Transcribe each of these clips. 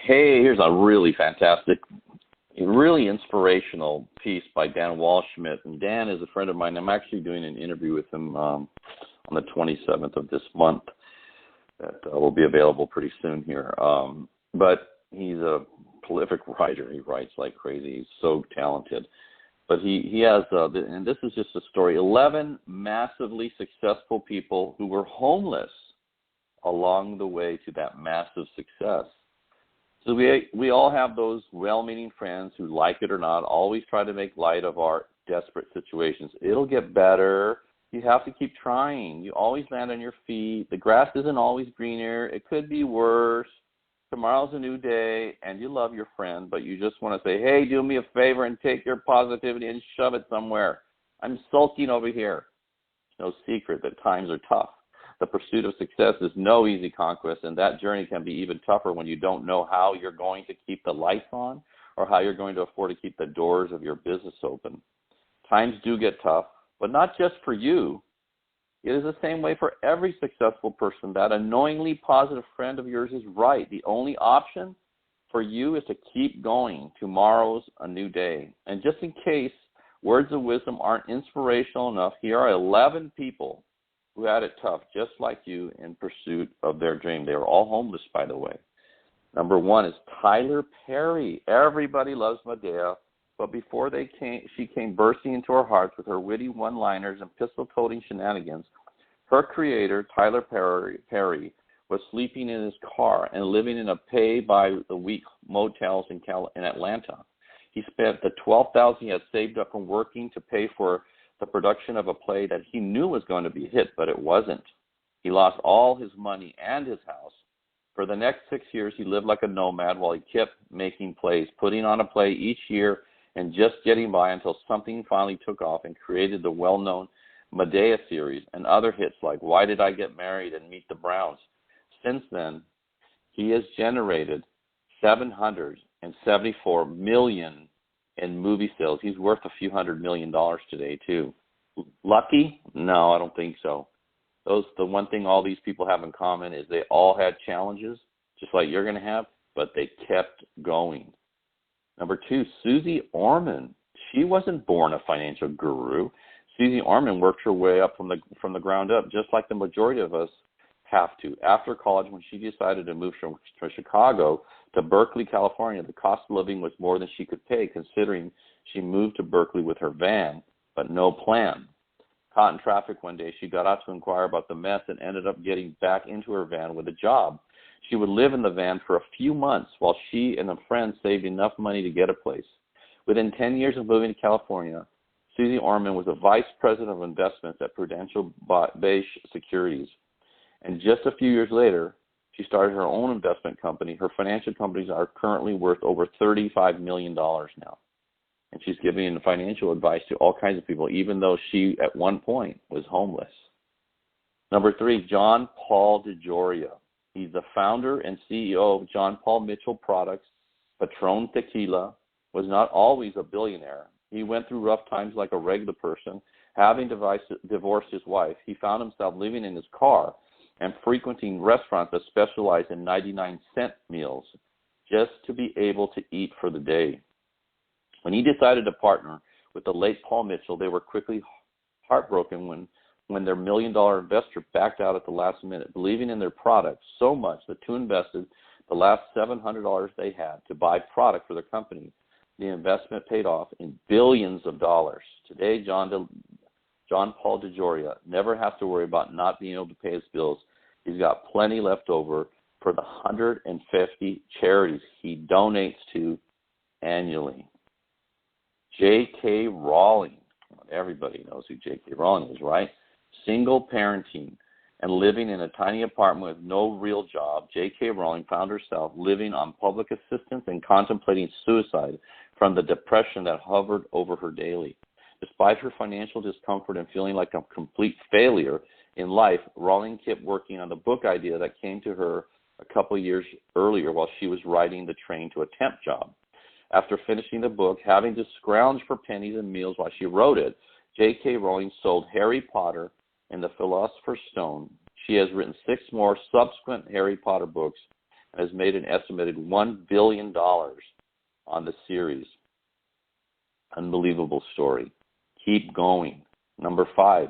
Hey, here's a really fantastic, really inspirational piece by Dan Walschmidt. And Dan is a friend of mine. I'm actually doing an interview with him on the 27th of this month that will be available pretty soon here. But he's a prolific writer. He writes like crazy. He's so talented. But he has, and this is just a story, 11 massively successful people who were homeless along the way to that massive success. So we all have those well-meaning friends who, like it or not, always try to make light of our desperate situations. It'll get better. You have to keep trying. You always land on your feet. The grass isn't always greener. It could be worse. Tomorrow's a new day, and you love your friend, but you just want to say, hey, do me a favor and take your positivity and shove it somewhere. I'm sulking over here. It's no secret that times are tough. The pursuit of success is no easy conquest, and that journey can be even tougher when you don't know how you're going to keep the lights on or how you're going to afford to keep the doors of your business open. Times do get tough, but not just for you. It is the same way for every successful person. That annoyingly positive friend of yours is right. The only option for you is to keep going. Tomorrow's a new day. And just in case words of wisdom aren't inspirational enough, here are 11 people who had it tough, just like you, in pursuit of their dream. They were all homeless, by the way. Number one is Tyler Perry. Everybody loves Medea, but before she came bursting into our hearts with her witty one-liners and pistol-toting shenanigans, her creator, Tyler Perry, was sleeping in his car and living in a pay-by-the-week motels in Atlanta. He spent the $12,000 he had saved up from working to pay for the production of a play that he knew was going to be a hit, but it wasn't. He lost all his money and his house. For the next 6 years, he lived like a nomad while he kept making plays, putting on a play each year and just getting by until something finally took off and created the well-known Medea series and other hits like Why Did I Get Married and Meet the Browns. Since then, he has generated $774 million in movie sales. He's worth a few $100 million today, too. Lucky? No, I don't think so. The one thing all these people have in common is they all had challenges, just like you're going to have, but they kept going. Number two, Susie Orman. She wasn't born a financial guru. Susie Orman worked her way up from the ground up, just like the majority of us have to. After college, when she decided to move from Chicago to Berkeley, California, the cost of living was more than she could pay, considering she moved to Berkeley with her van, but no plan. Caught in traffic one day, she got out to inquire about the mess and ended up getting back into her van with a job. She would live in the van for a few months while she and a friend saved enough money to get a place. Within 10 years of moving to California, Susie Orman was a vice president of investments at Prudential Beige Securities. And just a few years later, she started her own investment company. Her financial companies are currently worth over $35 million now. And she's giving financial advice to all kinds of people, even though she, at one point, was homeless. Number three, John Paul DeJoria. He's the founder and CEO of John Paul Mitchell Products. Patron Tequila was not always a billionaire. He went through rough times like a regular person. Having divorced his wife, he found himself living in his car and frequenting restaurants that specialize in 99-cent meals just to be able to eat for the day. When he decided to partner with the late Paul Mitchell, they were quickly heartbroken when their $1 million investor backed out at the last minute, believing in their product so much the two invested the last $700 they had to buy product for their company. The investment paid off in billions of dollars. Today, John Paul DeJoria never has to worry about not being able to pay his bills. He's got plenty left over for the 150 charities he donates to annually. J.K. Rowling. Everybody knows who J.K. Rowling is, right? Single parenting and living in a tiny apartment with no real job, J.K. Rowling found herself living on public assistance and contemplating suicide from the depression that hovered over her daily. Despite her financial discomfort and feeling like a complete failure in life, Rowling kept working on the book idea that came to her a couple years earlier while she was riding the train to a temp job. After finishing the book, having to scrounge for pennies and meals while she wrote it, J.K. Rowling sold Harry Potter and the Philosopher's Stone. She has written 6 more subsequent Harry Potter books has made an estimated $1 billion on the series. Unbelievable story. Keep going. Number 5,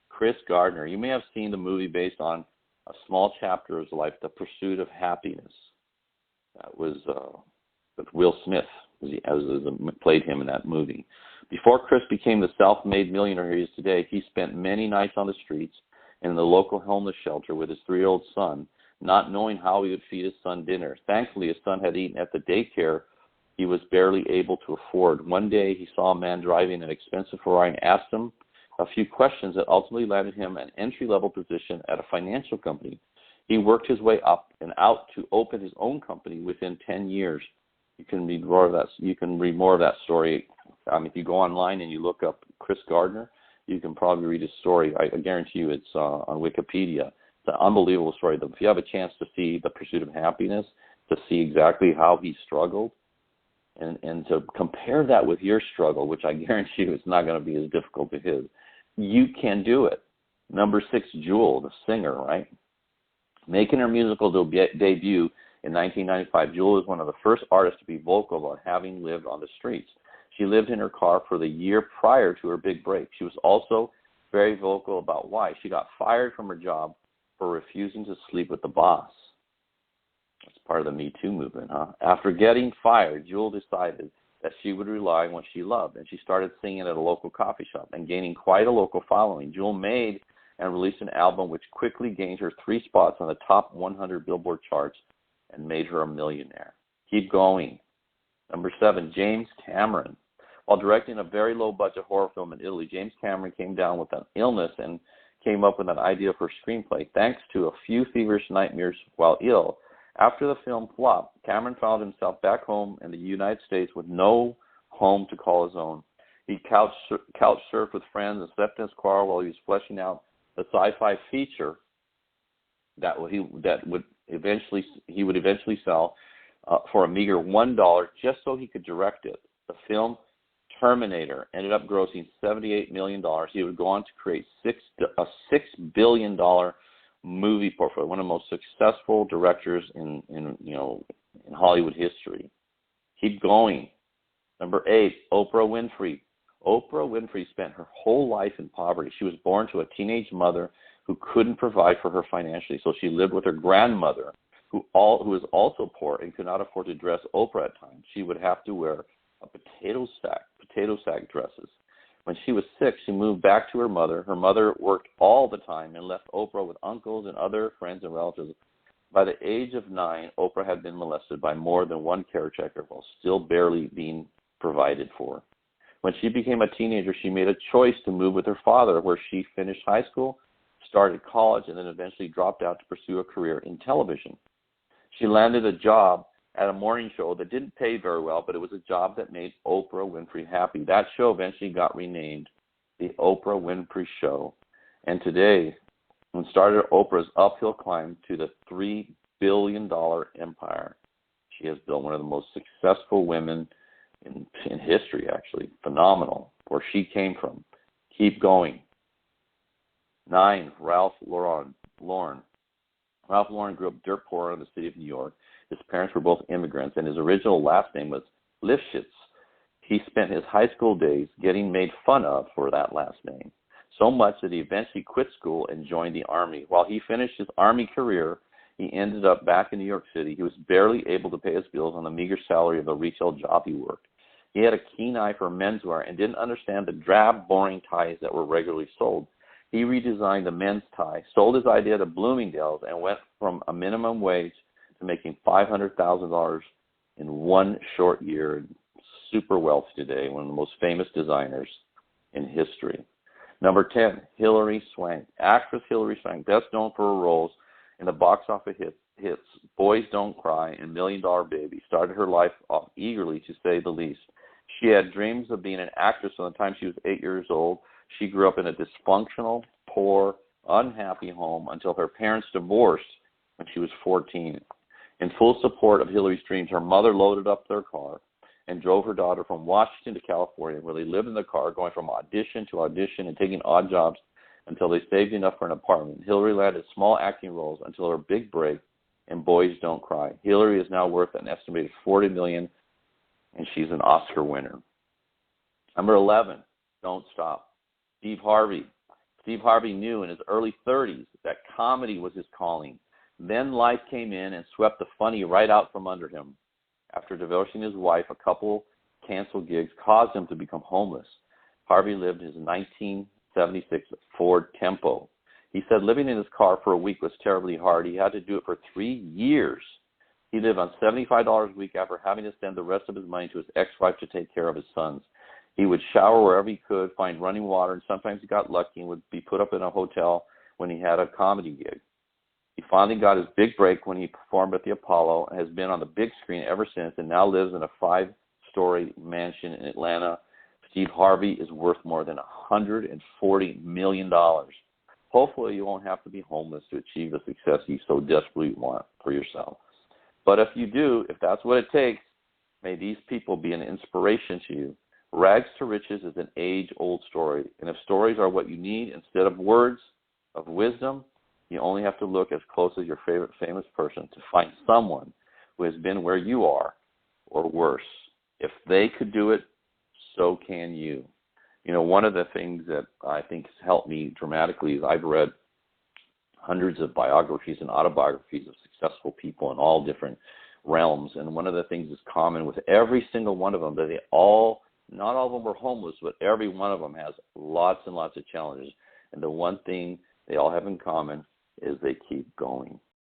Chris Gardner. You may have seen the movie based on a small chapter of his life, The Pursuit of Happiness. That was with Will Smith, as played him in that movie. Before Chris became the self-made millionaire he is today, he spent many nights on the streets and in the local homeless shelter with his 3-year-old son, not knowing how he would feed his son dinner. Thankfully, his son had eaten at the daycare he was barely able to afford. One day, he saw a man driving an expensive Ferrari and asked him a few questions that ultimately landed him an entry-level position at a financial company. He worked his way up and out to open his own company within 10 years. You can read more of that. You can read more of that story. If you go online and you look up Chris Gardner, you can probably read his story. I guarantee you it's on Wikipedia. It's an unbelievable story. If you have a chance to see The Pursuit of Happiness, to see exactly how he struggled, and to compare that with your struggle, which I guarantee you is not going to be as difficult as his, you can do it. Number 6, Jewel, the singer, right? Making her musical debut in 1995, Jewel was one of the first artists to be vocal about having lived on the streets. She lived in her car for the year prior to her big break. She was also very vocal about why. She got fired from her job for refusing to sleep with the boss. That's part of the Me Too movement, huh? After getting fired, Jewel decided that she would rely on what she loved, and she started singing at a local coffee shop and gaining quite a local following. Jewel made and released an album which quickly gained her 3 spots on the top 100 Billboard charts and made her a millionaire. Keep going. Number 7, James Cameron. While directing a very low-budget horror film in Italy, James Cameron came down with an illness and came up with an idea for a screenplay. Thanks to a few feverish nightmares while ill, after the film flopped, Cameron found himself back home in the United States with no home to call his own. He couch surfed with friends and slept in his car while he was fleshing out the sci-fi feature that he would eventually sell for a meager $1 just so he could direct it. The film Terminator ended up grossing $78 million. He would go on to create a $6 billion movie portfolio, one of the most successful directors in Hollywood history. Keep going. Number 8, Oprah Winfrey. Oprah Winfrey spent her whole life in poverty. She was born to a teenage mother who couldn't provide for her financially, so she lived with her grandmother, who was also poor and could not afford to dress Oprah at times. She would have to wear a potato sack dresses. When she was 6, she moved back to her mother. Her mother worked all the time and left Oprah with uncles and other friends and relatives. By the age of 9, Oprah had been molested by more than one caretaker while still barely being provided for. When she became a teenager, she made a choice to move with her father, where she finished high school, started college, and then eventually dropped out to pursue a career in television. She landed a job at a morning show that didn't pay very well, but it was a job that made Oprah Winfrey happy. That show eventually got renamed The Oprah Winfrey Show. And today, started Oprah's uphill climb to the $3 billion empire. She has built one of the most successful women in history, actually. Phenomenal. Where she came from. Keep going. 9, Ralph Lauren. Ralph Lauren grew up dirt poor in the city of New York. His parents were both immigrants, and his original last name was Lifshitz. He spent his high school days getting made fun of for that last name, so much that he eventually quit school and joined the Army. While he finished his Army career, he ended up back in New York City. He was barely able to pay his bills on the meager salary of the retail job he worked. He had a keen eye for menswear and didn't understand the drab, boring ties that were regularly sold. He redesigned the men's tie, sold his idea to Bloomingdale's, and went from a minimum wage to making $500,000 in one short year. Super wealthy today, one of the most famous designers in history. Number 10, Hilary Swank. Actress Hilary Swank, best known for her roles in the box office hits Boys Don't Cry and $1 Million Baby, started her life off eagerly, to say the least. She had dreams of being an actress from the time she was 8 years old. She grew up in a dysfunctional, poor, unhappy home until her parents divorced when she was 14. In full support of Hilary's dreams, her mother loaded up their car and drove her daughter from Washington to California, where they lived in the car, going from audition to audition and taking odd jobs until they saved enough for an apartment. Hilary landed small acting roles until her big break and Boys Don't Cry. Hillary is now worth an estimated $40 million, and she's an Oscar winner. Number 11, Don't Stop. Steve Harvey. Steve Harvey knew in his early 30s that comedy was his calling. Then life came in and swept the funny right out from under him. After divorcing his wife, a couple canceled gigs caused him to become homeless. Harvey lived his 1976 Ford Tempo. He said living in his car for a week was terribly hard. He had to do it for 3 years. He lived on $75 a week after having to send the rest of his money to his ex-wife to take care of his sons. He would shower wherever he could, find running water, and sometimes he got lucky and would be put up in a hotel when he had a comedy gig. He finally got his big break when he performed at the Apollo and has been on the big screen ever since, and now lives in a 5-story mansion in Atlanta. Steve Harvey is worth more than $140 million. Hopefully you won't have to be homeless to achieve the success you so desperately want for yourself. But if you do, if that's what it takes, may these people be an inspiration to you. Rags to riches is an age-old story, and if stories are what you need instead of words of wisdom, you only have to look as close as your favorite famous person to find someone who has been where you are or worse. If they could do it, so can you. You know, one of the things that I think has helped me dramatically is I've read hundreds of biographies and autobiographies of successful people in all different realms, and one of the things that's common with every single one of them, that they all, not all of them were homeless, but every one of them has lots and lots of challenges. And the one thing they all have in common is they keep going.